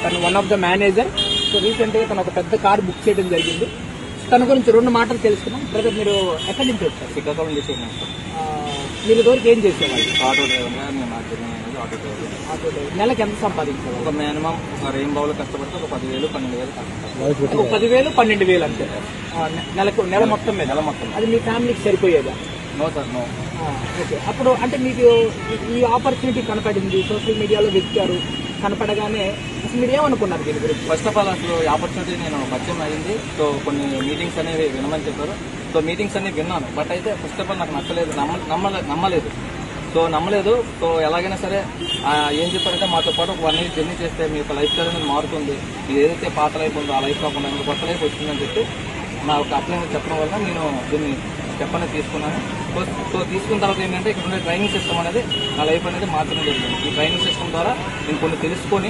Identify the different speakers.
Speaker 1: తను one of the manager. So recent గా తను ఒక పెద్ద కార్ బుక్ చేయడం జరిగింది. తన గురించి 2 మాటలు తెలుసుకున్నాం. బ్రదర్, మీరు ఎక్కడి నుంచి వచ్చారు?
Speaker 2: శ్రీకాకుళం చేసేది
Speaker 1: మీరు ఇదివరకు ఏం చేసేవాళ్ళు?
Speaker 2: ఆటో డ్రైవర్గా నేను ఆటో డ్రైవర్.
Speaker 1: Auto driver. నెలకు ఎంత సంపాదించేవాళ్ళు?
Speaker 2: ఒక మినిమం ఒక రెయిన్బోలో కష్టపడితే ఒక 10,000 12,000 కష్టపడతాను.
Speaker 1: ఒక 10,000 12,000 అంతే నెల మొత్తం మీద.
Speaker 2: నెల మొత్తం
Speaker 1: అది మీ ఫ్యామిలీకి సరిపోయేదా?
Speaker 2: No sir, no.
Speaker 1: ఓకే. అప్పుడు అంటే మీకు ఈ ఆపర్చునిటీ కనపడింది, సోషల్ మీడియాలో వెతికారు, కనపడగానే అసలు మీరు ఏమనుకున్నారు దీని గురించి?
Speaker 2: ఫస్ట్ ఆఫ్ ఆల్ అసలు ఈ ఆపర్చునిటీ నేను పరిచయం అయింది. సో కొన్ని మీటింగ్స్ అనేవి వినమని చెప్పారు. సో మీటింగ్స్ అనేవి విన్నాను. బట్ అయితే ఫస్ట్ ఆఫ్ ఆల్ నాకు నచ్చలేదు, నమ్మలేదు. సో ఎలాగైనా సరే ఏం చెప్పారంటే మాతో పాటు ఒక 1 ఇయర్ జర్నీ చేస్తే మీ యొక్క లైఫ్ స్టైల్ అనేది మారుతుంది, మీరు ఏదైతే పాత లైఫ్ ఉందో ఆ లైఫ్ కాకుండా ఇంకా కొత్త లైఫ్ వచ్చిందని చెప్పి నా ఒక అప్లై చెప్పడం వల్ల నేను దీన్ని చెప్పని తీసుకున్నాను. సో తీసుకున్న తర్వాత ఏంటంటే ఇక్కడ ఉండే ట్రైనింగ్ సిస్టమ్ అనేది నా లైఫ్ అనేది మార్చడం జరిగింది. ఈ ట్రైనింగ్ సిస్టమ్ ద్వారా నేను కొన్ని తెలుసుకొని